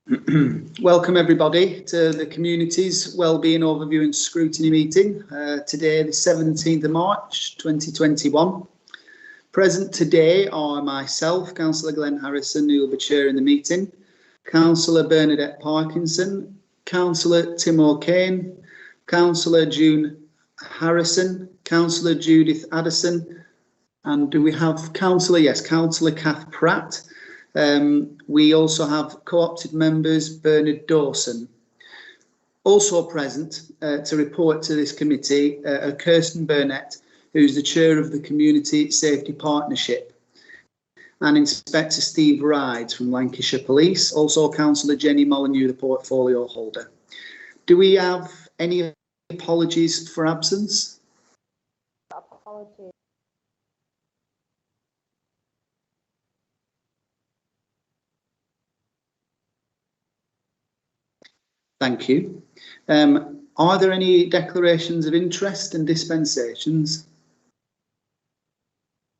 Welcome everybody to the Community's Wellbeing Overview and Scrutiny meeting, today the 17th of March 2021. Present today are myself, Councillor Glenn Harrison, who will be chairing the meeting, Councillor Bernadette Parkinson, Councillor Tim O'Kane, Councillor June Harrison, Councillor Judith Addison, and do we have Councillor? Yes, Councillor Kath Pratt. We also have co-opted members Bernard Dawson. Also present to report to this committee are Kirsten Burnett, who's the chair of the Community Safety Partnership, and Inspector Steve Rides from Lancashire Police, also Councillor Jenny Molyneux, the portfolio holder. Do we have any apologies for absence? Apologies. Thank you. Are there any declarations of interest and dispensations?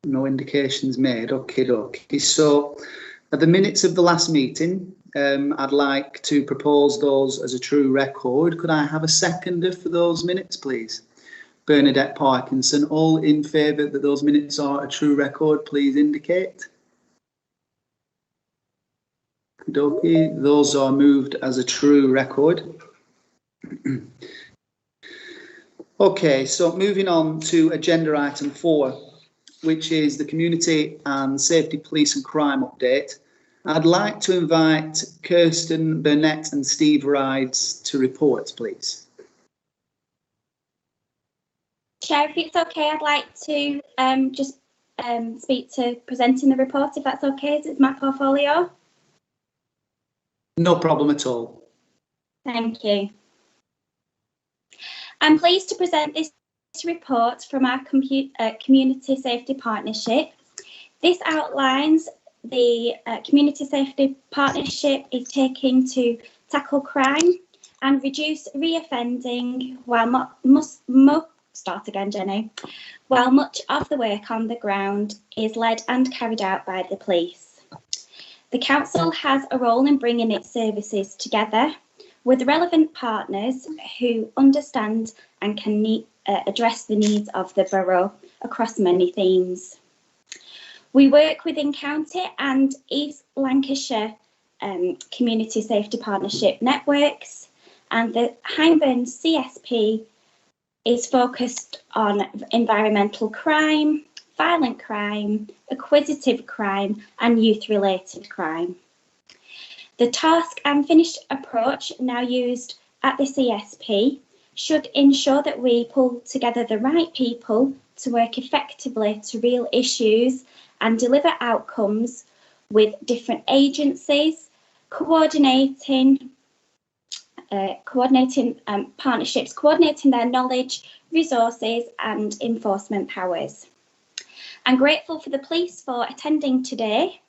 No indications made. Okay. So, at the minutes of the last meeting, I'd like to propose those as a true record. Could I have a seconder for those minutes, please? Bernadette Parkinson. All in favour that those minutes are a true record, please indicate. Okay, those are moved as a true record. Okay, so moving on to agenda item 4, which is the Community and Safety Police and Crime update. I'd like to invite Kirsten Burnett and Steve Rides to report, please. Chair, if it's okay, I'd like to just speak to presenting the report, if that's okay. It's my portfolio. No problem at all. Thank you. I'm pleased to present this report from our Community Safety Partnership. This outlines the Community Safety Partnership is taking to tackle crime and reduce reoffending while while much of the work on the ground is led and carried out by the police. The Council has a role in bringing its services together with relevant partners who understand and can address the needs of the borough across many themes. We work within County and East Lancashire Community Safety Partnership networks, and the Hyndburn CSP is focused on environmental crime, violent crime, acquisitive crime and youth-related crime. The task and finished approach now used at the CSP should ensure that we pull together the right people to work effectively to real issues and deliver outcomes with different agencies, coordinating partnerships, coordinating their knowledge, resources and enforcement powers. I'm grateful for the police for attending today,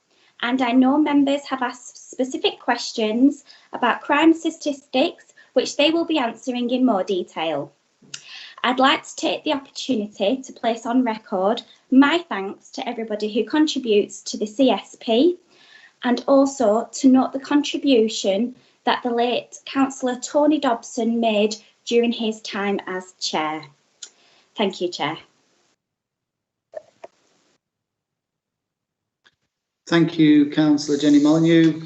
and I know members have asked specific questions about crime statistics, which they will be answering in more detail. I'd like to take the opportunity to place on record my thanks to everybody who contributes to the CSP, and also to note the contribution that the late Councillor Tony Dobson made during his time as Chair. Thank you, Chair. Thank you, Councillor Jenny Molyneux.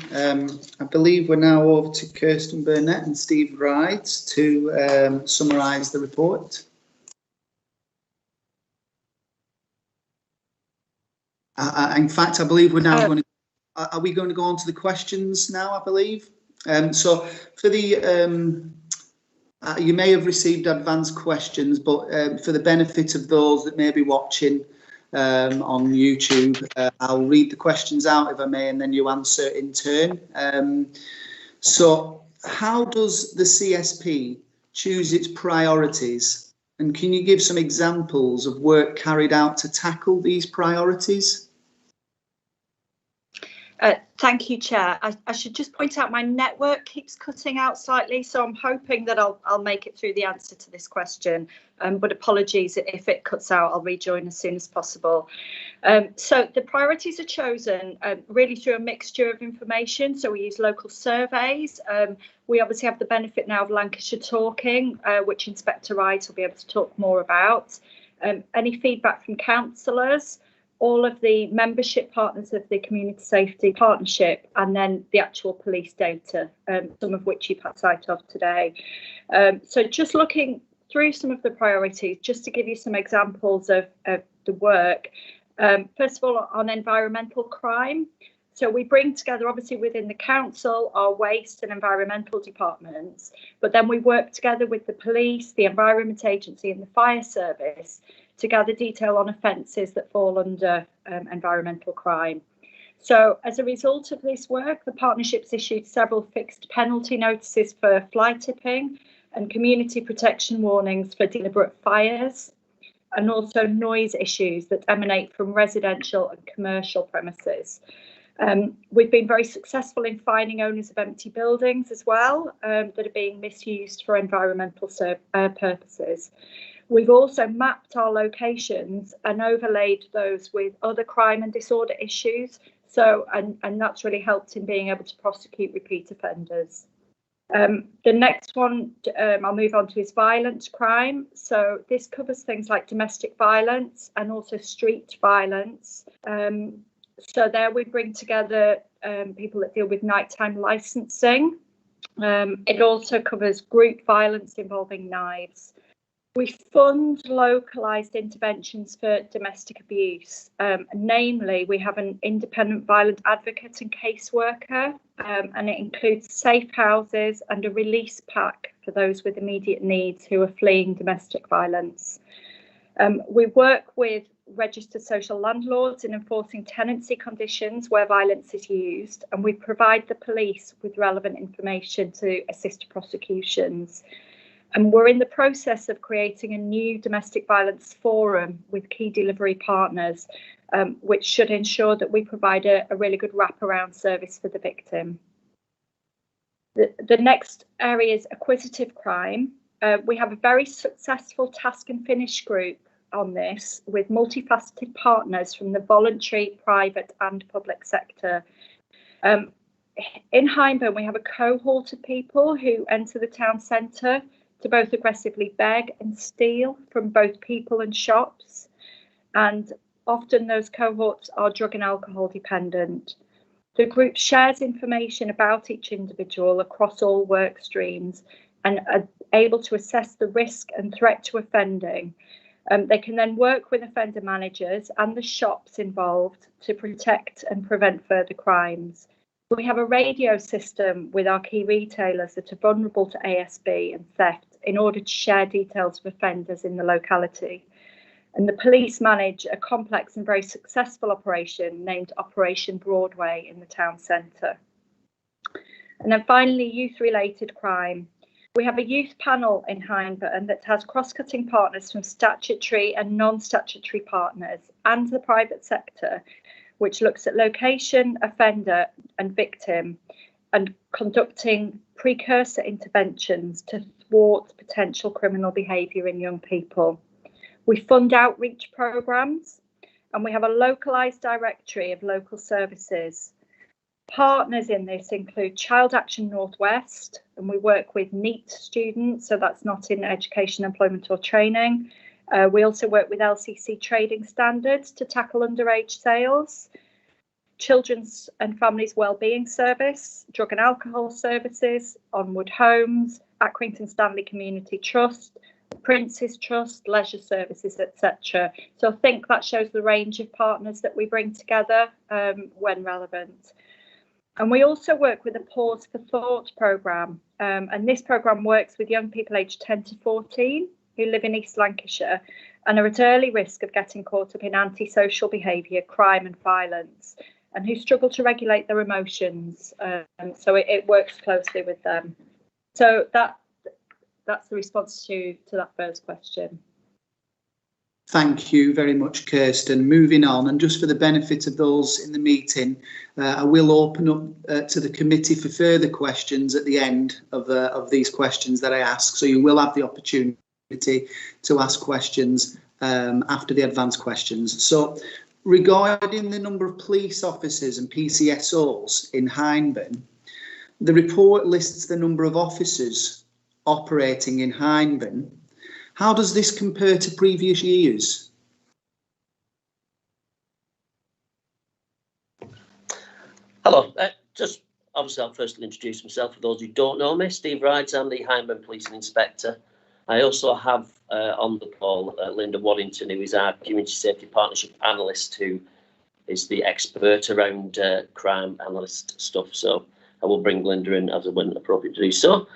I believe we're now over to Kirsten Burnett and Steve Rides to summarise the report. In fact, I believe we're now going to. Are we going to go on to the questions now? I believe. So for the you may have received advanced questions, but for the benefit of those that may be watching on YouTube, I'll read the questions out if I may, and then you answer in turn. So how does the CSP choose its priorities, and can you give some examples of work carried out to tackle these priorities? Thank you, Chair. I should just point out my network keeps cutting out slightly, so I'm hoping that I'll make it through the answer to this question. But apologies if it cuts out. I'll rejoin as soon as possible. So the priorities are chosen really through a mixture of information. So we use local surveys. We obviously have the benefit now of Lancashire Talking, which Inspector Wright will be able to talk more about. Any feedback from councillors, all of the membership partners of the Community Safety Partnership, and then the actual police data, some of which you've had sight of today. So just looking through some of the priorities, just to give you some examples of the work. First of all, on environmental crime. So we bring together, obviously within the council, our waste and environmental departments, but then we work together with the police, the Environment Agency and the fire service to gather detail on offences that fall under environmental crime. So as a result of this work, the partnership's issued several fixed penalty notices for fly tipping and community protection warnings for deliberate fires, and also noise issues that emanate from residential and commercial premises. We've been very successful in finding owners of empty buildings as well that are being misused for environmental purposes. We've also mapped our locations and overlaid those with other crime and disorder issues. So, and that's really helped in being able to prosecute repeat offenders. The next one I'll move on to is violent crime. So this covers things like domestic violence and also street violence. So there we bring together people that deal with nighttime licensing. It also covers group violence involving knives. We fund localised interventions for domestic abuse. Namely, we have an independent violent advocate and caseworker, and it includes safe houses and a release pack for those with immediate needs who are fleeing domestic violence. We work with registered social landlords in enforcing tenancy conditions where violence is used, and we provide the police with relevant information to assist prosecutions. And we're in the process of creating a new domestic violence forum with key delivery partners, which should ensure that we provide a really good wraparound service for the victim. The next area is acquisitive crime. We have a very successful task and finish group on this with multifaceted partners from the voluntary, private and public sector. In Hyndburn, we have a cohort of people who enter the town centre to both aggressively beg and steal from both people and shops. And often those cohorts are drug and alcohol dependent. The group shares information about each individual across all work streams and are able to assess the risk and threat to offending. They can then work with offender managers and the shops involved to protect and prevent further crimes. We have a radio system with our key retailers that are vulnerable to ASB and theft in order to share details of offenders in the locality. And the police manage a complex and very successful operation named Operation Broadway in the town centre. And then finally, youth-related crime. We have a youth panel in Hyndburn that has cross-cutting partners from statutory and non-statutory partners and the private sector, which looks at location, offender and victim, and conducting precursor interventions to thwart potential criminal behaviour in young people. We fund outreach programmes, and we have a localised directory of local services. Partners in this include Child Action Northwest, and we work with NEET students, so that's not in education, employment or training. We also work with LCC trading standards to tackle underage sales. Children's and Families Wellbeing Service, Drug and Alcohol Services, Onward Homes, Accrington Stanley Community Trust, Prince's Trust, Leisure Services, etc. So I think that shows the range of partners that we bring together when relevant. And we also work with a Pause for Thought programme, and this programme works with young people aged 10 to 14 who live in East Lancashire and are at early risk of getting caught up in antisocial behaviour, crime and violence, and who struggle to regulate their emotions. So it works closely with them. So that's the response to that first question. Thank you very much, Kirsten. Moving on, and just for the benefit of those in the meeting, I will open up to the committee for further questions at the end of these questions that I ask. So you will have the opportunity to ask questions after the advanced questions. So regarding the number of police officers and PCSOs in Hyndburn, the report lists the number of officers operating in Hyndburn. How does this compare to previous years? Hello, just obviously I'll firstly introduce myself for those who don't know me. Steve Rides, I'm the Hyndburn Policing Inspector. I also have on the call Linda Waddington, who is our Community Safety Partnership Analyst, who is the expert around crime analyst stuff. So I will bring Linda in as and when appropriate to do so.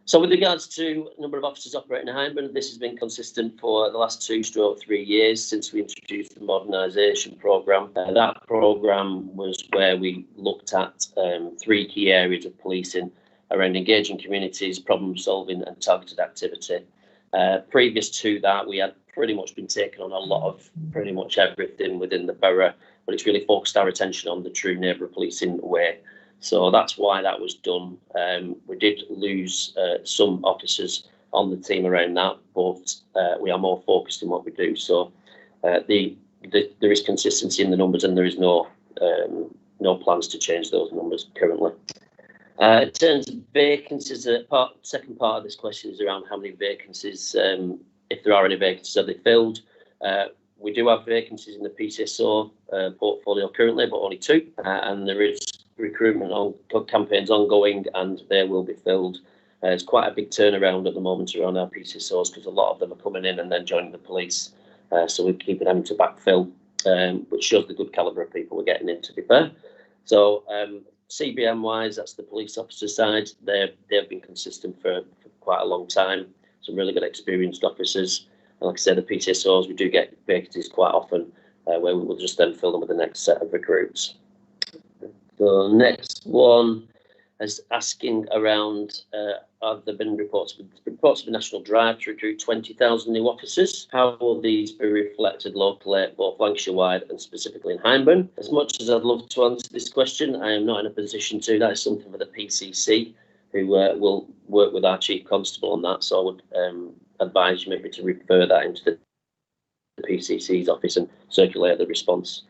So with regards to number of officers operating in Hyndburn, this has been consistent for the last 2 to 3 years since we introduced the modernisation programme. That programme was where we looked at 3 key areas of policing around engaging communities, problem solving and targeted activity. Previous to that, we had pretty much been taking on a lot of pretty much everything within the borough, but it's really focused our attention on the true neighbourhood policing way. So that's why that was done. We did lose some officers on the team around that, but we are more focused in what we do. So there is consistency in the numbers, and there is no plans to change those numbers currently. In terms of vacancies, the second part of this question is around how many vacancies, if there are any vacancies, are they filled? We do have vacancies in the PCSO portfolio currently, but only 2, and there is recruitment campaigns ongoing, and they will be filled. It's quite a big turnaround at the moment around our PCSOs because a lot of them are coming in and then joining the police. So we're keeping them to backfill, which shows the good calibre of people we're getting in, to be fair. So CBM wise, that's the police officer side. They've been consistent for quite a long time. Some really good experienced officers. And like I said, the PCSOs, we do get vacancies quite often where we will just then fill them with the next set of recruits. The next one is asking around, have there been reports of the national drive to recruit 20,000 new officers? How will these be reflected locally, both Lancashire-wide and specifically in Hyndburn? As much as I'd love to answer this question, I am not in a position to. That is something for the PCC, who will work with our Chief Constable on that. So I would advise you maybe to refer that into the PCC's office and circulate the response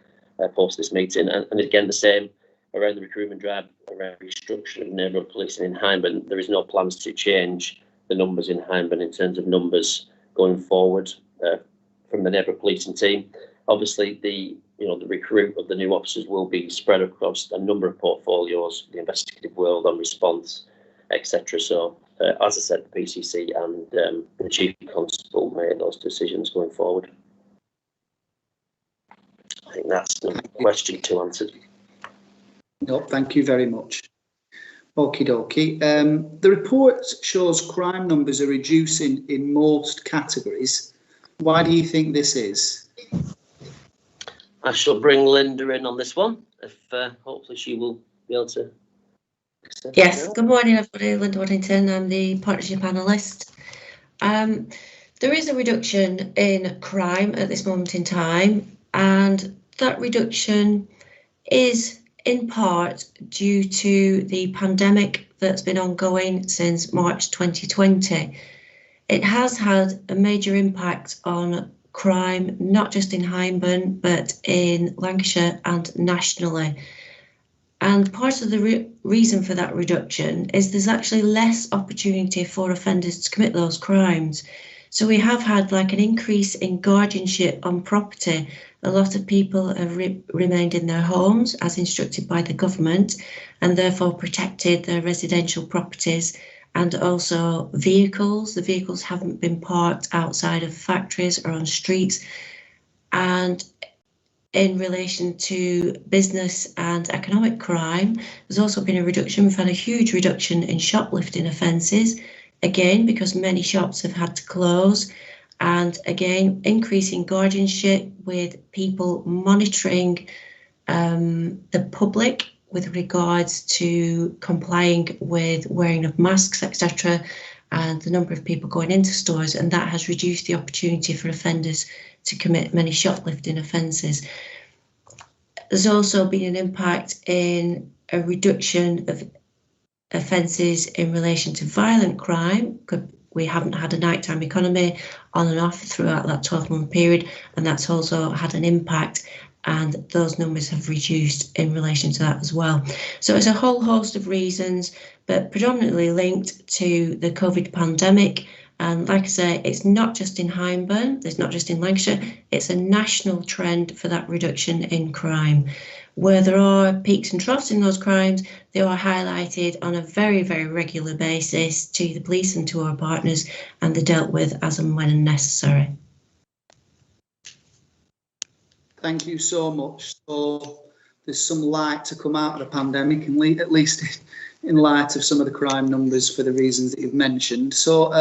post this meeting. And again, the same around the recruitment drive, around restructuring of neighbourhood policing in Hyndburn. There is no plans to change the numbers in Hyndburn in terms of numbers going forward from the neighbourhood policing team. Obviously, the recruit of the new officers will be spread across a number of portfolios, the investigative world, on response, etc. So, as I said, the PCC and the Chief Constable made those decisions going forward. I think that's the question 2 answered. No, thank you very much. Okie dokie. The report shows crime numbers are reducing in most categories. Why do you think this is? I shall bring Linda in on this one, if hopefully she will be able to. Yes, good morning everybody, Linda Waddington, I'm the Partnership Analyst. There is a reduction in crime at this moment in time, and that reduction is in part due to the pandemic that's been ongoing since March 2020. It has had a major impact on crime, not just in Hyndburn, but in Lancashire and nationally. And part of the reason for that reduction is there's actually less opportunity for offenders to commit those crimes. So we have had like an increase in guardianship on property. A lot of people have remained in their homes as instructed by the government, and therefore protected their residential properties, and also vehicles. The vehicles haven't been parked outside of factories or on streets. And in relation to business and economic crime, there's also been a reduction. We've had a huge reduction in shoplifting offences, again, because many shops have had to close. And again, increasing guardianship with people monitoring the public with regards to complying with wearing of masks, etc., and the number of people going into stores, and that has reduced the opportunity for offenders to commit many shoplifting offences. There's also been an impact in a reduction of offences in relation to violent crime. We haven't had a nighttime economy on and off throughout that 12-month period, and that's also had an impact, and those numbers have reduced in relation to that as well. So it's a whole host of reasons, but predominantly linked to the COVID pandemic. And like I say, it's not just in Hyndburn, it's not just in Lancashire, it's a national trend for that reduction in crime. Where there are peaks and troughs in those crimes, they are highlighted on a very, very regular basis to the police and to our partners, and they're dealt with as and when necessary. Thank you so much. So there's some light to come out of the pandemic, and at least in light of some of the crime numbers for the reasons that you've mentioned. So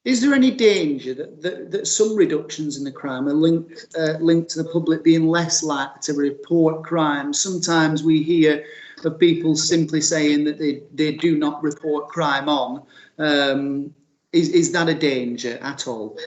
is there any danger that some reductions in the crime are linked to the public being less likely to report crime? Sometimes we hear of people simply saying that they do not report crime on. Is that a danger at all?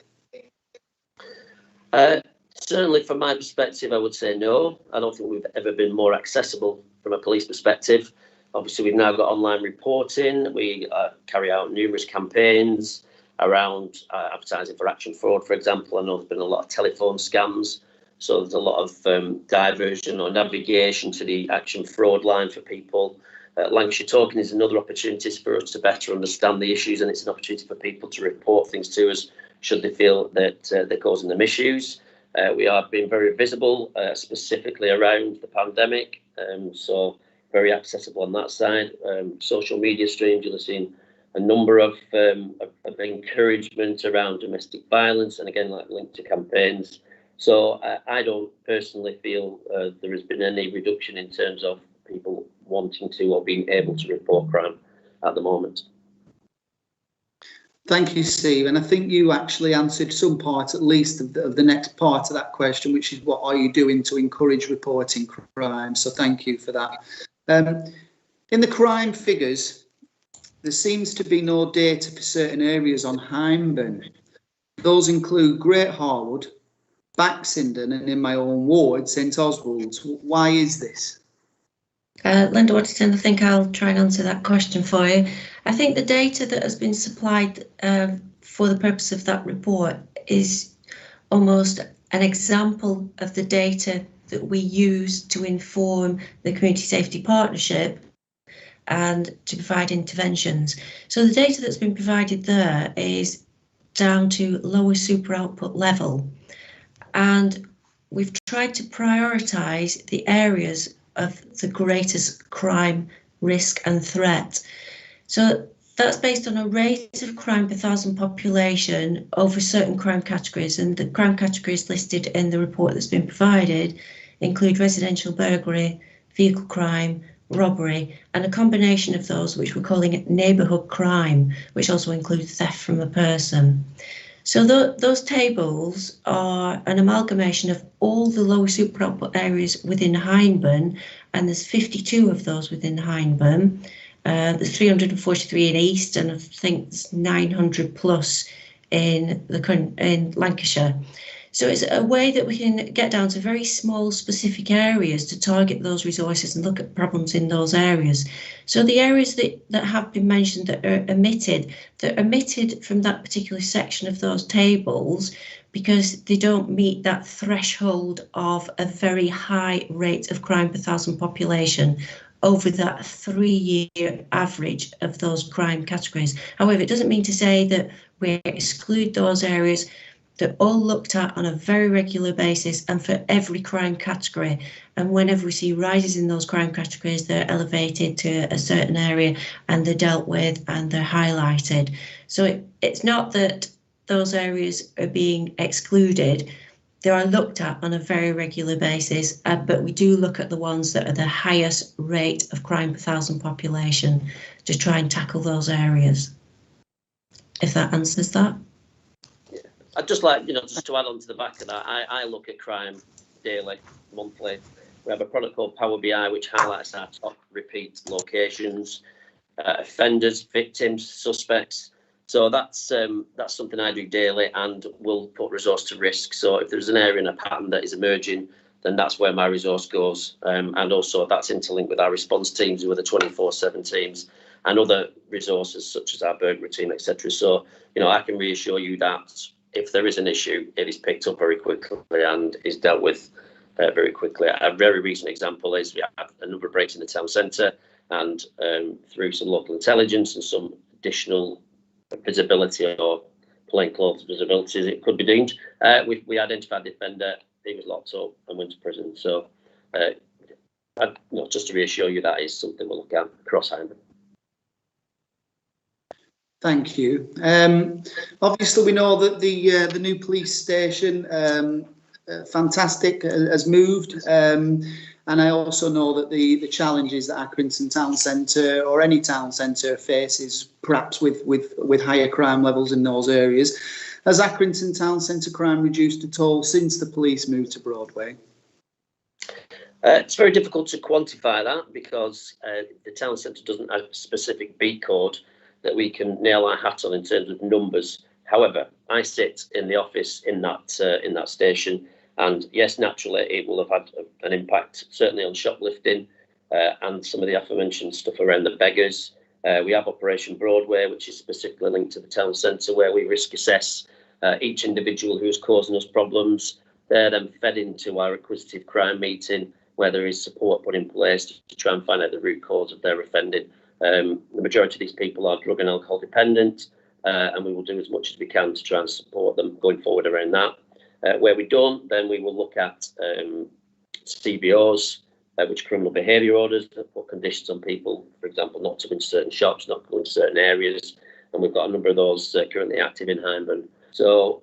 Certainly from my perspective, I would say no. I don't think we've ever been more accessible from a police perspective. Obviously, we've now got online reporting. We carry out numerous campaigns around advertising for action fraud, for example. I know there's been a lot of telephone scams, so there's a lot of diversion or navigation to the action fraud line for people. Lancashire Talking is another opportunity for us to better understand the issues, and it's an opportunity for people to report things to us should they feel that they're causing them issues. We are being very visible, specifically around the pandemic, so very accessible on that side. Social media streams, you'll have seen a number of encouragement around domestic violence, and again, like linked to campaigns. So I don't personally feel there has been any reduction in terms of people wanting to or being able to report crime at the moment. Thank you, Steve. And I think you actually answered some part, at least, of the next part of that question, which is what are you doing to encourage reporting crime? So thank you for that. In the crime figures, there seems to be no data for certain areas on Hyndburn. Those include Great Harwood, Baxenden, and in my own ward, St Oswald's. Why is this? Linda Waddington, I think I'll try and answer that question for you. I think the data that has been supplied for the purpose of that report is almost an example of the data that we use to inform the Community Safety Partnership and to provide interventions. So the data that's been provided there is down to lower super output level, and we've tried to prioritise the areas of the greatest crime risk and threat. So that's based on a rate of crime per thousand population over certain crime categories, and the crime categories listed in the report that's been provided include residential burglary, vehicle crime, robbery, and a combination of those which we're calling neighbourhood crime, which also includes theft from a person. So those tables are an amalgamation of all the lower super output areas within Hyndburn, and there's 52 of those within Hyndburn. There's 343 in East, and I think there's 900 plus in Lancashire. So it's a way that we can get down to very small specific areas to target those resources and look at problems in those areas. So the areas that have been mentioned that are omitted, they're omitted from that particular section of those tables because they don't meet that threshold of a very high rate of crime per thousand population over that 3-year average of those crime categories. However, it doesn't mean to say that we exclude those areas. They're all looked at on a very regular basis and for every crime category. And whenever we see rises in those crime categories, they're elevated to a certain area and they're dealt with and they're highlighted. So it's not that those areas are being excluded. They are looked at on a very regular basis, but we do look at the ones that are the highest rate of crime per thousand population to try and tackle those areas. If that answers that. I'd just like, just to add on to the back of that, I look at crime daily, monthly. We have a product called Power BI, which highlights our top repeat locations, offenders, victims, suspects. So that's something I do daily and will put resource to risk. So if there's an area and a pattern that is emerging, then that's where my resource goes. And also that's interlinked with our response teams, who are the 24/7 teams, and other resources such as our burglary team, etc. So, I can reassure you that if there is an issue, it is picked up very quickly and is dealt with very quickly. A very recent example is we had a number of breaks in the town centre, and through some local intelligence and some additional visibility or plainclothes visibility, as it could be deemed, we identified the offender. He was locked up and went to prison. So, just to reassure you, that is something we'll look at across Hyndburn. Thank you. Obviously, we know that the new police station, fantastic, has moved. And I also know that the challenges that Accrington Town Centre or any town centre faces, perhaps with higher crime levels in those areas. Has Accrington Town Centre crime reduced at all since the police moved to Broadway? It's very difficult to quantify that because the town centre doesn't have a specific beat code that we can nail our hat on in terms of numbers. However, I sit in the office in that station, and yes, naturally, it will have had an impact, certainly on shoplifting and some of the aforementioned stuff around the beggars. We have Operation Broadway, which is specifically linked to the town centre, where we risk assess each individual who's causing us problems. They're then fed into our acquisitive crime meeting, where there is support put in place to try and find out the root cause of their offending. The majority of these people are drug and alcohol dependent, and we will do as much as we can to try and support them going forward around that. Where we don't, then we will look at CBOs, which criminal behaviour orders that put conditions on people, for example, not to go into certain shops, not to go into certain areas, and we've got a number of those currently active in Hyndburn. So,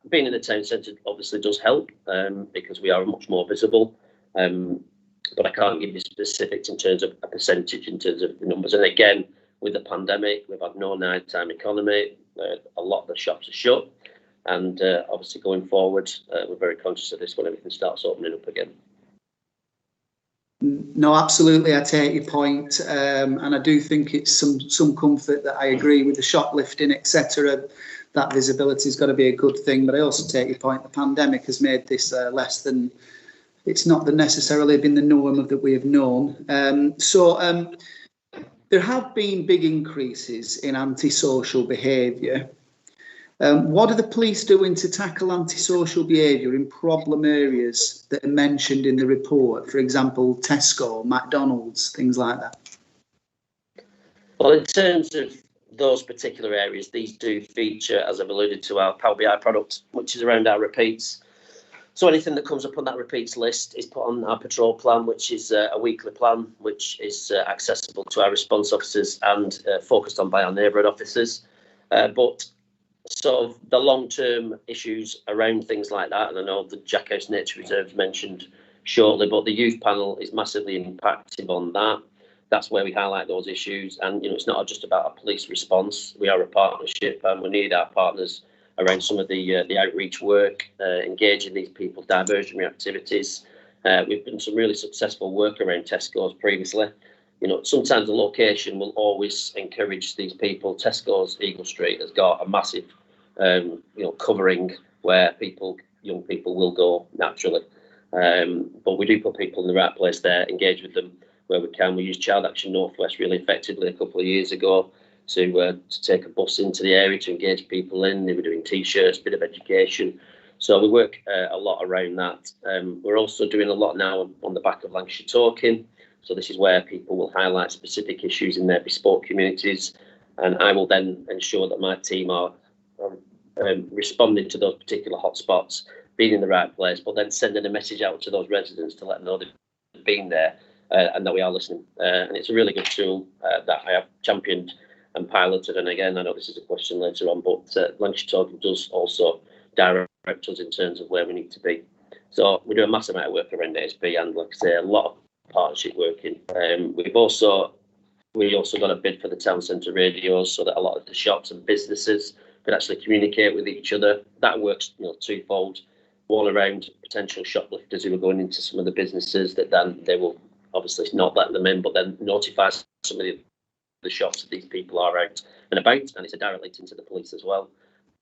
being in the town centre obviously does help because we are much more visible, but I can't give you specifics in terms of a percentage, in terms of the numbers. And again, with the pandemic, we've had no nighttime economy, a lot of the shops are shut, and obviously going forward, we're very conscious of this when everything starts opening up again. No, absolutely, I take your point, and I do think it's some comfort that I agree with the shoplifting, etc. That visibility has got to be a good thing, but I also take your point. The pandemic has made this less than. It's not necessarily been the norm of that we have known. There have been big increases in antisocial behaviour. What are the police doing to tackle antisocial behaviour in problem areas that are mentioned in the report? For example, Tesco, McDonald's, things like that. Well, in terms of those particular areas, these do feature, as I've alluded to, our Power BI product, which is around our repeats. So anything that comes up on that repeats list is put on our patrol plan, which is a weekly plan, which is accessible to our response officers and focused on by our neighbourhood officers. But sort of the long-term issues around things like that, and I know the Jackhouse Nature Reserve mentioned shortly, but the youth panel is massively impacted on that. That's where we highlight those issues, and it's not just about a police response. We are a partnership, and we need our partners around some of the outreach work, engaging these people, diversionary activities. We've done some really successful work around Tesco's previously. Sometimes the location will always encourage these people. Tesco's Eagle Street has got a massive, covering where young people will go naturally. But we do put people in the right place there, engage with them where we can. We used Child Action Northwest really effectively a couple of years ago to take a bus into the area to engage people in. They were doing T-shirts, a bit of education. So we work a lot around that. We're also doing a lot now on the back of Lancashire Talking. So this is where people will highlight specific issues in their bespoke communities. And I will then ensure that my team are responding to those particular hotspots, being in the right place, but then sending a message out to those residents to let them know they've been there and that we are listening. And it's a really good tool that I have championed and piloted. And again, I know this is a question later on, but Lancashire Talking does also direct us in terms of where we need to be. So we do a massive amount of work around ASB and, like I say, a lot of partnership working. We also got a bid for the town centre radios so that a lot of the shops and businesses could actually communicate with each other. That works, twofold. One around potential shoplifters who are going into some of the businesses that then they will obviously not let them in, but then notify some of the the shots that these people are out and about, and it's a direct link into the police as well,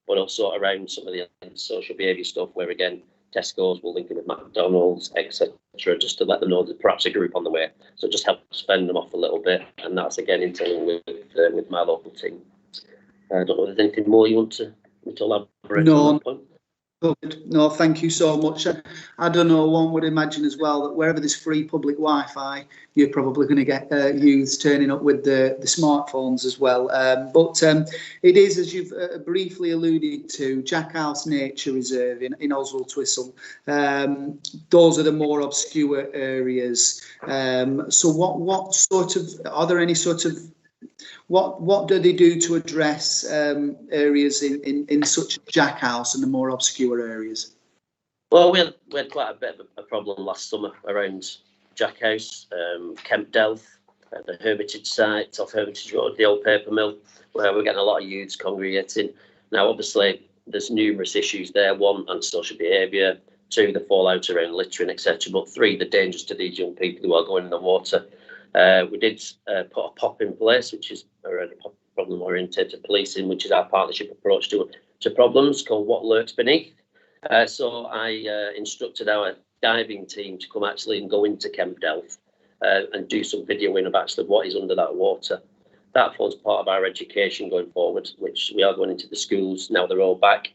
but also around some of the social behaviour stuff where, again, Tesco's will link in with McDonald's, etc., just to let them know there's perhaps a group on the way. So it just helps fend them off a little bit, and that's again in tandem with my local team. I don't know if there's anything more you want to elaborate on that point. No, thank you so much. I don't know, one would imagine as well that wherever there's free public Wi-Fi, you're probably going to get youths turning up with the smartphones as well. But it is, as you've briefly alluded to, Jackhouse Nature Reserve in Oswald Twistle. Those are the more obscure areas. So what sort of, are there any sort of, what do they do to address areas in such Jackhouse and the more obscure areas? Well, we had quite a bit of a problem last summer around Jackhouse, Kemp Delph, the Hermitage site off Hermitage Road, the old paper mill, where we're getting a lot of youths congregating. Now, obviously, there's numerous issues there. One, antisocial behaviour. Two, the fallout around littering, etc. But three, the dangers to these young people who are going in the water. We did put a POP in place, which is around problem oriented policing, which is our partnership approach to problems, called What Lurks Beneath. So I instructed our diving team to come actually and go into Kemp Delph and do some videoing of actually what is under that water. That forms part of our education going forward, which we are going into the schools now they're all back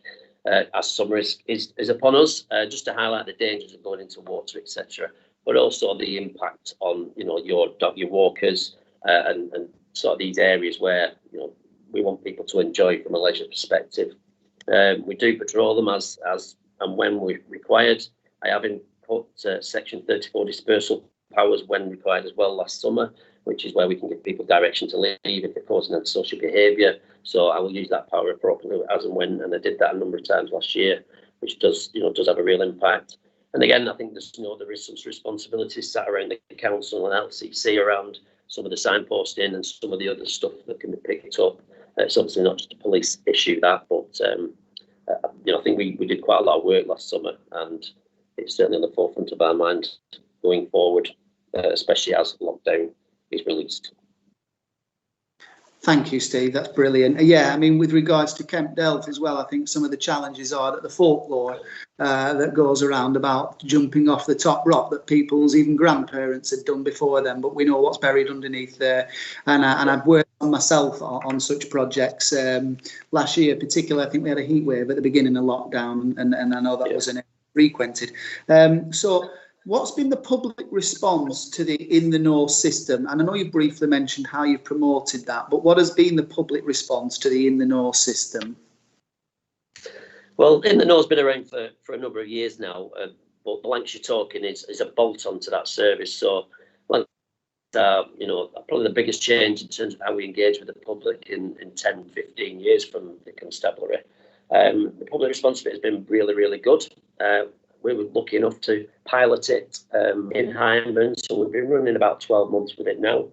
as summer is upon us, just to highlight the dangers of going into water, etc. But also the impact on, you know, your walkers and sort of these areas where, you know, we want people to enjoy from a leisure perspective. We do patrol them as and when we're required. I have input Section 34 dispersal powers when required as well last summer, which is where we can give people direction to leave if they're causing antisocial behaviour. So I will use that power appropriately as and when, and I did that a number of times last year, which does have a real impact. And again, I think there is some responsibilities sat around the council and LCC around some of the signposting and some of the other stuff that can be picked up. It's obviously not just a police issue, that, but I think we did quite a lot of work last summer, and it's certainly on the forefront of our mind going forward, especially as lockdown is released. Thank you, Steve. That's brilliant. Yeah, I mean, with regards to Kemp Delph as well, I think some of the challenges are that the folklore that goes around about jumping off the top rock that people's even grandparents had done before them, but we know what's buried underneath there. And I've worked on myself on such projects last year, particularly. I think we had a heat wave at the beginning of lockdown, and I know that was an frequented. So what's been the public response to the In the Know system? And I know you briefly mentioned how you've promoted that, but what has been the public response to the In the Know system? Well, In the Know's been around for a number of years now, but Blanks You're Talking is a bolt-on to that service. So, probably the biggest change in terms of how we engage with the public in 10, 15 years from the constabulary. The public response to it has been really, really good. We were lucky enough to pilot it in Hyndburn, so we've been running about 12 months with it now.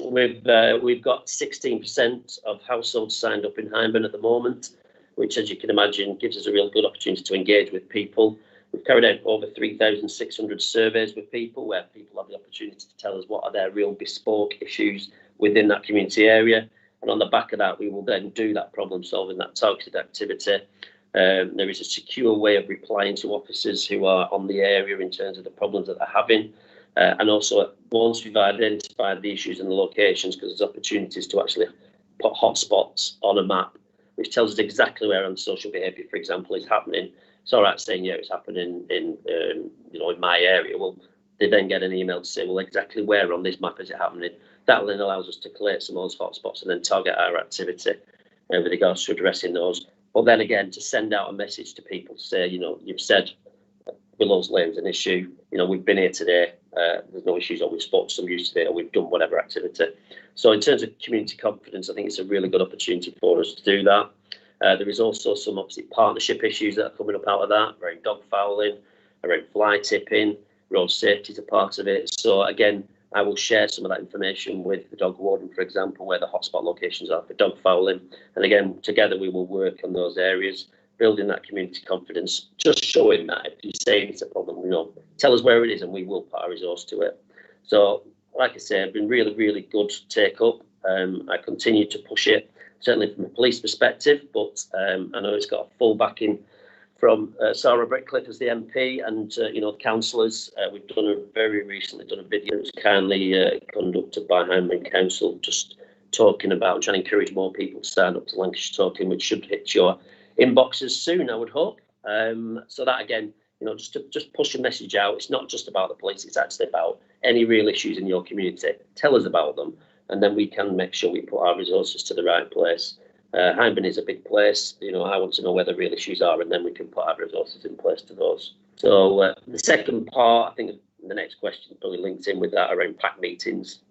We've got 16% of households signed up in Hyndburn at the moment, which, as you can imagine, gives us a real good opportunity to engage with people. We've carried out over 3,600 surveys with people, where people have the opportunity to tell us what are their real bespoke issues within that community area. And on the back of that, we will then do that problem solving, that targeted activity. There is a secure way of replying to officers who are on the area in terms of the problems that they're having. And also, once we've identified the issues and the locations, because there's opportunities to actually put hotspots on a map, which tells us exactly where antisocial behaviour, for example, is happening. It's all right saying, yeah, it's happening in my area. Well, they then get an email to say, well, exactly where on this map is it happening? That then allows us to collate some of those hotspots and then target our activity with regards to addressing those. But then again, to send out a message to people to say, you've said Willows Lane's an issue. We've been here today. There's no issues, or we've spoken to some youth today, or we've done whatever activity. So in terms of community confidence, I think it's a really good opportunity for us to do that. There is also some obviously partnership issues that are coming up out of that, around dog fouling, around fly tipping, road safety is a part of it. So again, I will share some of that information with the dog warden, for example, where the hotspot locations are for dog fouling. And again, together we will work on those areas, building that community confidence, just showing that if you're saying it's a problem, tell us where it is and we will put our resource to it. So, like I say, I've been really, really good take up. I continue to push it, certainly from a police perspective, but I know it's got a full backing from Sarah Brickcliffe as the MP and, the councillors. We've very recently done a video that was kindly conducted by Hyndburn Council, just talking about trying to encourage more people to stand up to Lancashire Talking, which should hit your inboxes soon, I would hope. So that, again, just to push a message out. It's not just about the police, it's actually about any real issues in your community. Tell us about them, and then we can make sure we put our resources to the right place. Hyndburn is a big place. I want to know where the real issues are, and then we can put our resources in place to those. So the second part, I think the next question probably links in with that around PAC meetings.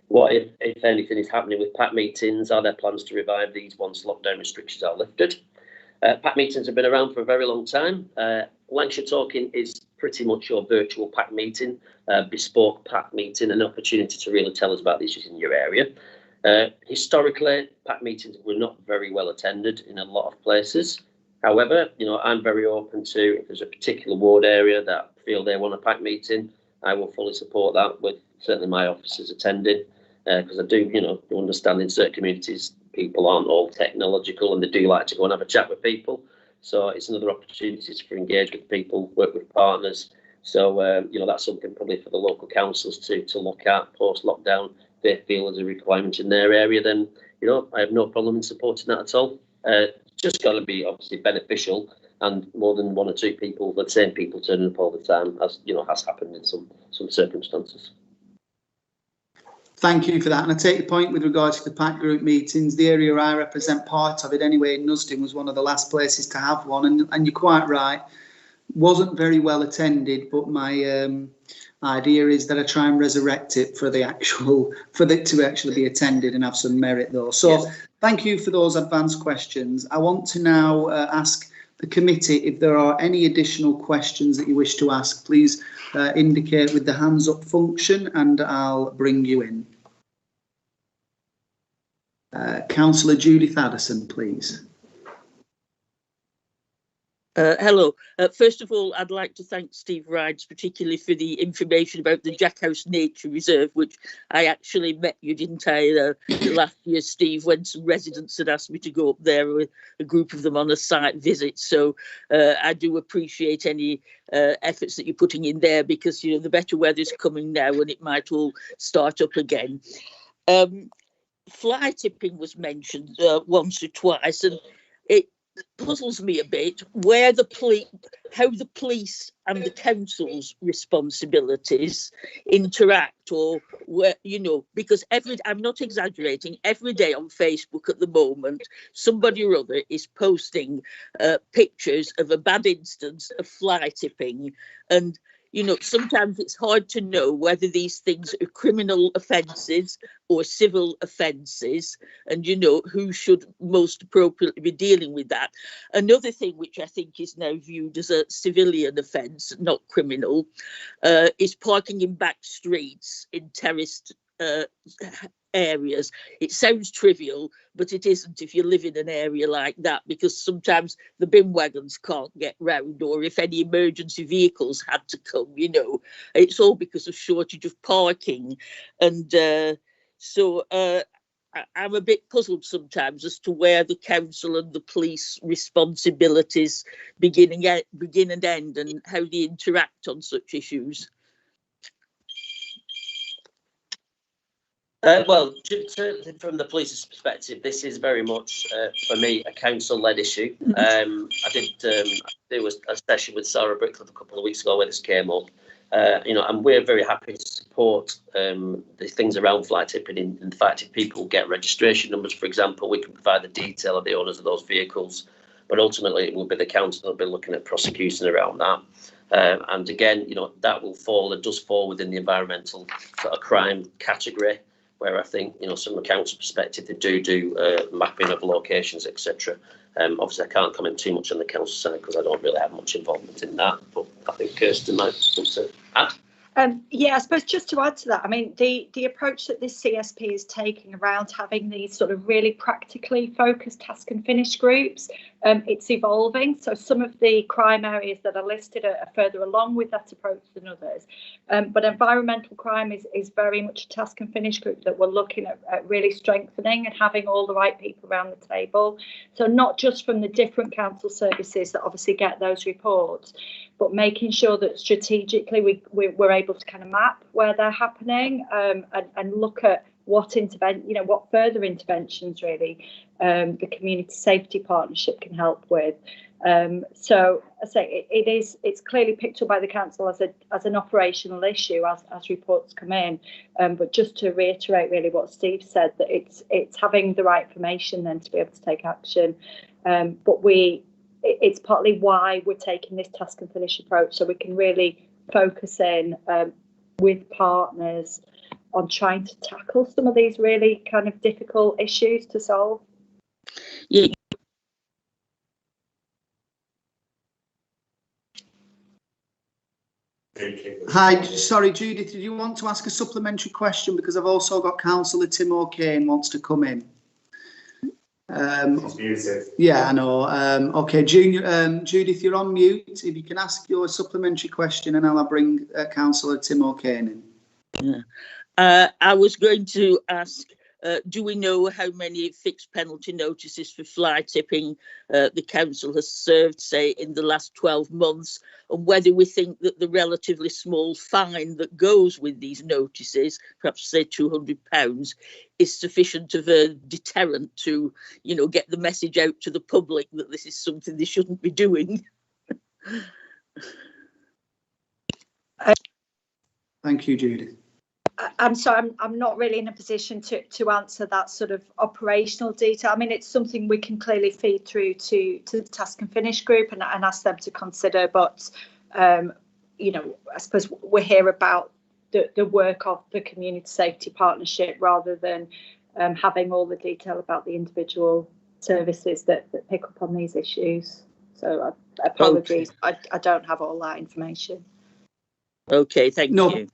What, if anything, is happening with PAC meetings? Are there plans to revive these once lockdown restrictions are lifted? PAC meetings have been around for a very long time. Lancashire Talking is pretty much your virtual PAC meeting, bespoke PAC meeting, an opportunity to really tell us about the issues in your area. Historically, PAC meetings were not very well attended in a lot of places. However, I'm very open to, if there's a particular ward area that feel they want a PAC meeting, I will fully support that, with certainly my officers attending, because I do, understand in certain communities people aren't all technological and they do like to go and have a chat with people. So it's another opportunity to engage with people, work with partners. So, that's something probably for the local councils to look at post-lockdown. They feel as a requirement in their area, then, I have no problem in supporting that at all. Just got to be obviously beneficial, and more than one or two people, the same people turning up all the time, as has happened in some circumstances. Thank you for that. And I take the point with regards to the PAC group meetings. The area I represent, part of it anyway, in Nusden, was one of the last places to have one. And you're quite right, wasn't very well attended, but my idea is that I try and resurrect it for it to actually be attended and have some merit though. So yes. Thank you for those advanced questions. I want to now ask the committee if there are any additional questions that you wish to ask. Please indicate with the hands up function and I'll bring you in. Councillor Judith Addison, please. Hello. First of all, I'd like to thank Steve Rides particularly for the information about the Jackhouse Nature Reserve, which I actually met you, didn't I, last year, Steve, when some residents had asked me to go up there with a group of them on a site visit. So I do appreciate any efforts that you're putting in there, because, the better weather's coming now and it might all start up again. Fly tipping was mentioned once or twice, and it puzzles me a bit how the police and the council's responsibilities interact, or where, because I'm not exaggerating, every day on Facebook at the moment somebody or other is posting pictures of a bad instance of fly tipping, and sometimes it's hard to know whether these things are criminal offences or civil offences, and, who should most appropriately be dealing with that. Another thing which I think is now viewed as a civilian offence, not criminal, is parking in back streets in terraced areas. It sounds trivial, but it isn't if you live in an area like that, because sometimes the bin wagons can't get round, or if any emergency vehicles had to come, it's all because of shortage of parking. And so I'm a bit puzzled sometimes as to where the council and the police responsibilities begin and end, and how they interact on such issues. Well, certainly from the police's perspective, this is very much, for me, a council-led issue. There was a session with Sarah Brickcliffe a couple of weeks ago where this came up, and we're very happy to support the things around fly tipping. In fact, if people get registration numbers, for example, we can provide the detail of the owners of those vehicles, but ultimately it will be the council that will be looking at prosecution around that. And again, that does fall within the environmental sort of crime category, where I think, from a council perspective, they do mapping of locations, etc. Obviously, I can't comment too much on the council side because I don't really have much involvement in that, but I think Kirsten might want to add. Yeah, I suppose just to add to that, I mean, the approach that this CSP is taking around having these sort of really practically focused task and finish groups, it's evolving. So some of the crime areas that are listed are further along with that approach than others. But environmental crime is very much a task and finish group that we're looking at really strengthening and having all the right people around the table. So not just from the different council services that obviously get those reports, but making sure that strategically we're able to kind of map where they're happening, and look at what what further interventions really the community safety partnership can help with. So I say it's clearly picked up by the council as an operational issue as reports come in. But just to reiterate really what Steve said, that it's having the right information then to be able to take action. But it's partly why we're taking this task and finish approach, so we can really focus in with partners on trying to tackle some of these really kind of difficult issues to solve. Yeah. Hi, sorry, Judith, did you want to ask a supplementary question? Because I've also got Councillor Tim O'Kane wants to come in. Yeah, I know. Okay, Judith, you're on mute. If you can ask your supplementary question, and I'll bring Councillor Tim O'Kane in. Yeah. I was going to ask, do we know how many fixed penalty notices for fly tipping the council has served, say, in the last 12 months, and whether we think that the relatively small fine that goes with these notices, perhaps say £200, is sufficient of a deterrent to, get the message out to the public that this is something they shouldn't be doing? Thank you, Judith. I'm sorry, I'm not really in a position to answer that sort of operational detail. I mean, it's something we can clearly feed through to the task and finish group and ask them to consider. But, I suppose we're here about the work of the community safety partnership rather than having all the detail about the individual services that pick up on these issues. So apologies, okay. I don't have all that information. Okay, thank you.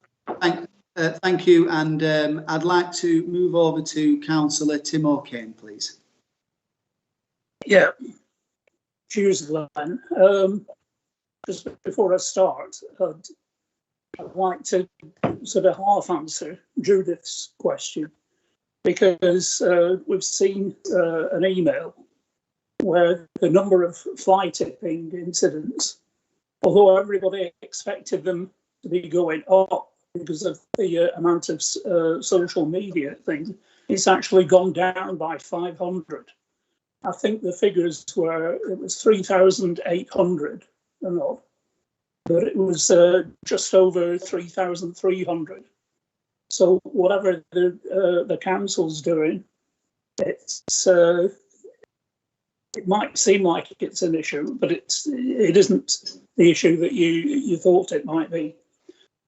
Thank you, and I'd like to move over to Councillor Tim O'Kane, please. Yeah, cheers, Glenn. Just before I start, I'd like to sort of half answer Judith's question, because we've seen an email where the number of fly tipping incidents, although everybody expected them to be going up, because of the amount of social media thing, it's actually gone down by 500. I think the figures it was 3,800 and all, but it was just over 3,300. So whatever the council's doing, it might seem like it's an issue, but it isn't the issue that you thought it might be.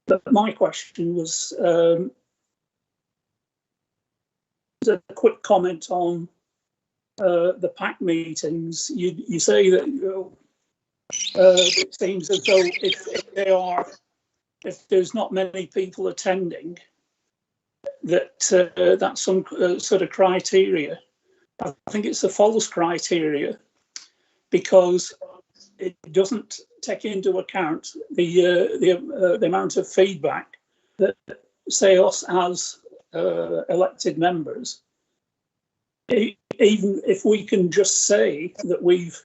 But my question was a quick comment on the PAC meetings. You say that it seems as though if there's not many people attending, that's some sort of criteria. I think it's a false criteria, because it doesn't take into account the amount of feedback that, say, us as elected members, even if we can just say that we've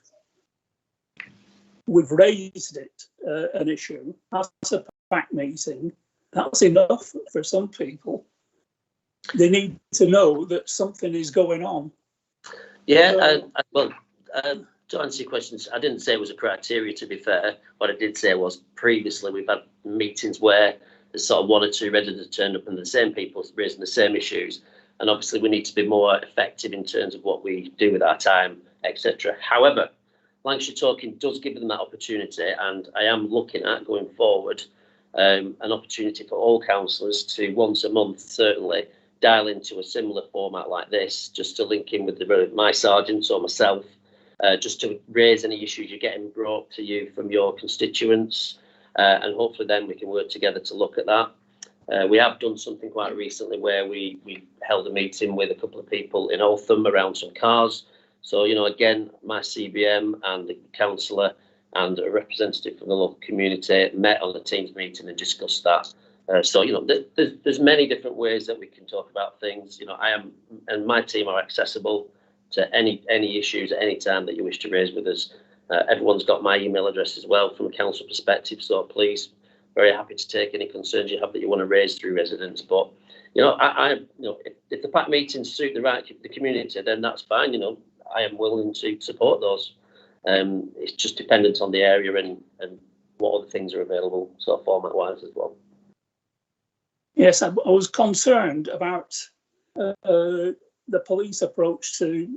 raised it, an issue at a PAC meeting, that's enough for some people. They need to know that something is going on. Yeah, to answer your questions, I didn't say it was a criteria, to be fair. What I did say was previously we've had meetings where there's sort of one or two ready to turn up and the same people raising the same issues. And obviously we need to be more effective in terms of what we do with our time, etc. However, Lancashire Talking does give them that opportunity, and I am looking at going forward an opportunity for all councillors to once a month certainly dial into a similar format like this, just to link in with my sergeants or myself, just to raise any issues you're getting brought to you from your constituents, and hopefully then we can work together to look at that. We have done something quite recently where we held a meeting with a couple of people in Oldham around some cars. So, you know, again, my CBM and the councillor and a representative from the local community met on the Teams meeting and discussed that. So, you know, there's many different ways that we can talk about things. You know, I am and my team are accessible to any issues at any time that you wish to raise with us. Everyone's got my email address as well from a council perspective. So please, very happy to take any concerns you have that you want to raise through residents. But, you know, you know, if the PAC meetings suit the community, then that's fine. You know, I am willing to support those. It's just dependent on the area and what other things are available, sort of format-wise as well. Yes, I was concerned about the police approach to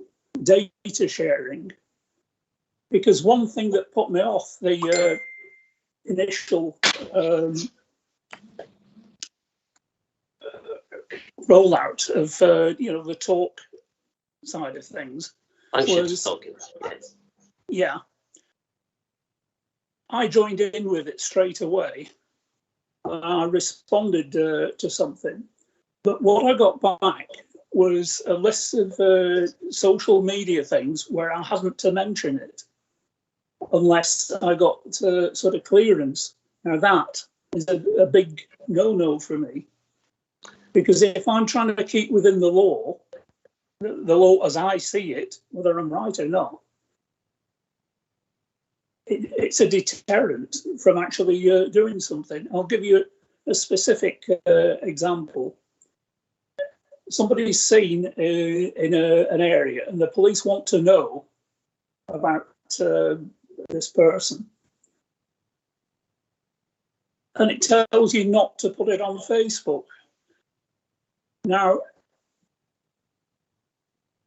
data sharing, because one thing that put me off the initial rollout of you know, the talk side of things was, yeah, I joined in with it straight away. I responded to something, but what I got back was a list of social media things where I hadn't to mention it unless I got sort of clearance. Now that is a big no-no for me, because if I'm trying to keep within the law as I see it, whether I'm right or not, it's a deterrent from actually doing something. I'll give you a specific example. Somebody's seen in an area and the police want to know about this person. And it tells you not to put it on Facebook. Now,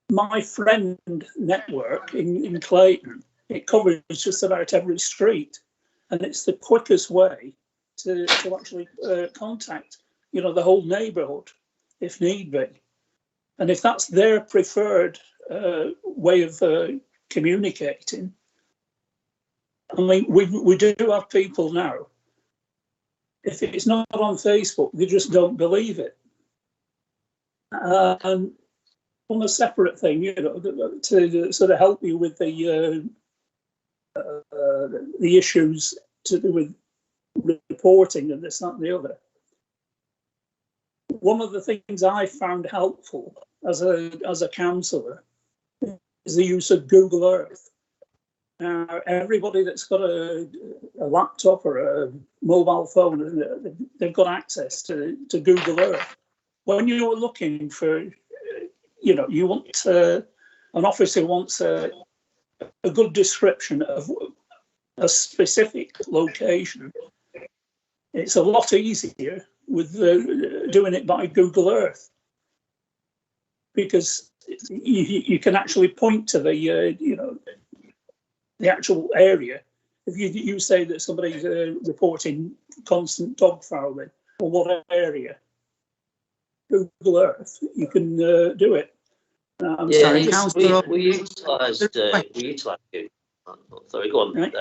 my friend network in Clayton, it covers just about every street, and it's the quickest way to actually contact, you know, the whole neighbourhood if need be. And if that's their preferred way of communicating, I mean, we do have people now, if it's not on Facebook, they just don't believe it. And on a separate thing, you know, to sort of help you with the issues to do with reporting and this, that and the other. One of the things I found helpful as a councillor is the use of Google Earth. Now, everybody that's got a laptop or a mobile phone, they've got access to Google Earth. When you're looking for, you know, you want an officer wants a good description of a specific location, it's a lot easier with doing it by Google Earth, because you can actually point to the you know, the actual area. If you say that somebody's reporting constant dog fouling or what area, Google Earth, you can do it. Yeah, we utilised it. Sorry, go on. Right.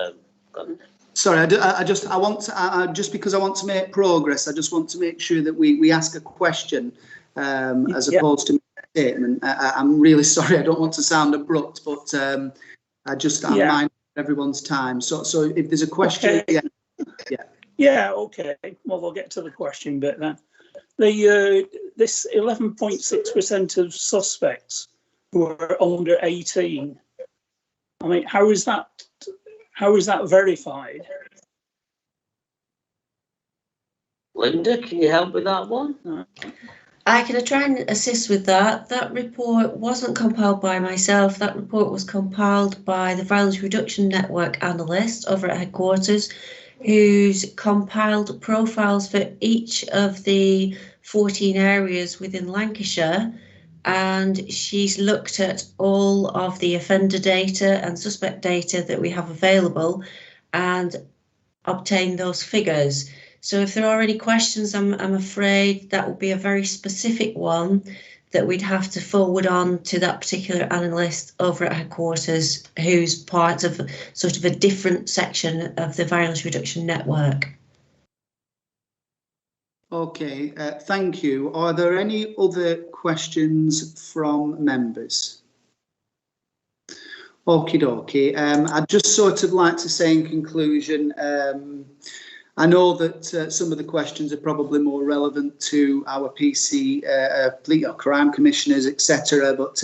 Go on. Sorry, just because I want to make progress, I just want to make sure that we ask a question as opposed to a statement. I'm really sorry, I don't want to sound abrupt, but I'm mindful of everyone's time. So if there's a question, okay. Well, we'll get to the question bit then. This 11.6% of suspects who are under 18. I mean, how is that verified? Linda, can you help with that one? I can try and assist with that. That report wasn't compiled by myself. That report was compiled by the Violence Reduction Network analyst over at headquarters, who's compiled profiles for each of the 14 areas within Lancashire, and she's looked at all of the offender data and suspect data that we have available and obtained those figures. So if there are any questions, I'm afraid that would be a very specific one that we'd have to forward on to that particular analyst over at headquarters, who's part of sort of a different section of the Violence Reduction Network. Okay, thank you. Are there any other questions from members? Okie dokie. I'd just sort of like to say in conclusion, I know that some of the questions are probably more relevant to our PC, crime commissioners, etc. But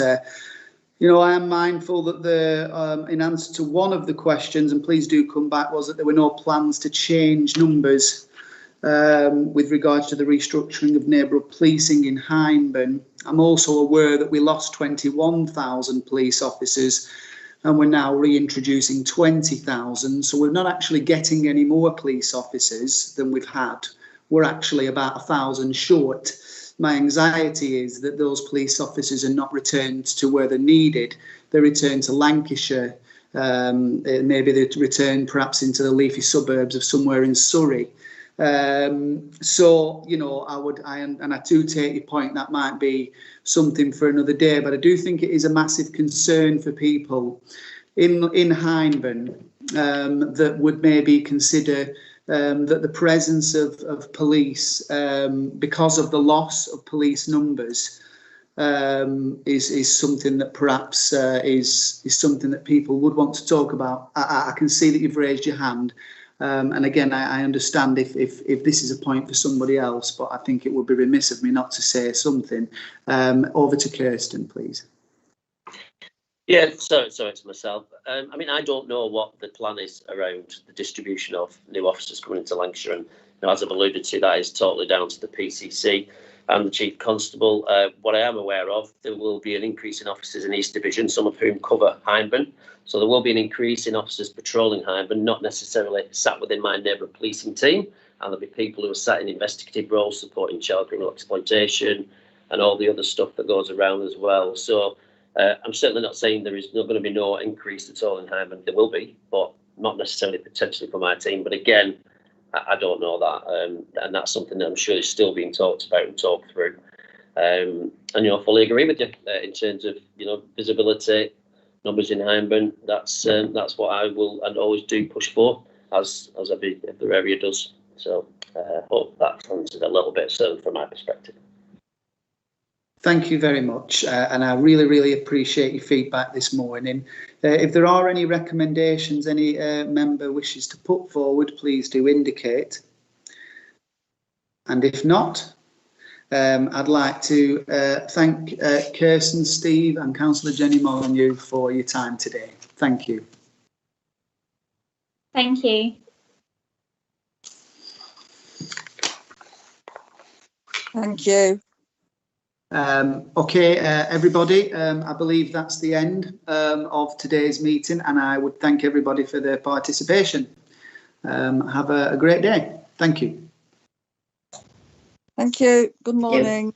you know, I am mindful that in answer to one of the questions, and please do come back, was that there were no plans to change numbers with regards to the restructuring of neighbourhood policing in Hyndburn. I'm also aware that we lost 21,000 police officers and we're now reintroducing 20,000. So we're not actually getting any more police officers than we've had. We're actually about 1,000 short. My anxiety is that those police officers are not returned to where they're needed. They're returned to Lancashire. Maybe they return perhaps into the leafy suburbs of somewhere in Surrey. So, you know, I do take your point, that might be something for another day, but I do think it is a massive concern for people in Hyndburn that would maybe consider that the presence of police, because of the loss of police numbers, is something that perhaps is something that people would want to talk about. I can see that you've raised your hand. And again, I understand if this is a point for somebody else, but I think it would be remiss of me not to say something. Over to Kirsten, please. Yeah, so it's myself. I mean, I don't know what the plan is around the distribution of new officers coming into Lancashire, and you know, as I've alluded to, that is totally down to the PCC and the Chief Constable. What I am aware of, there will be an increase in officers in East Division, some of whom cover Hyndburn. So there will be an increase in officers patrolling Hyndburn, not necessarily sat within my neighbourhood policing team. And there'll be people who are sat in investigative roles, supporting child criminal exploitation and all the other stuff that goes around as well. So I'm certainly not saying there is not going to be no increase at all in Hyndburn. There will be, but not necessarily potentially for my team. But again, I don't know that, and that's something that I'm sure is still being talked about and talked through. And you know, fully agree with you in terms of, you know, visibility, numbers in Hyndburn. That's what I will and always do push for, as every area does. So hope that answers a little bit, certainly from my perspective. Thank you very much, and I really appreciate your feedback this morning. If there are any recommendations any member wishes to put forward, please do indicate. And if not, I'd like to thank Kirsten, Steve and Councillor Jenny Molyneux for your time today. Thank you. Thank you. Thank you. Okay, everybody, I believe that's the end of today's meeting, and I would thank everybody for their participation. Have a great day. Thank you. Thank you. Good morning.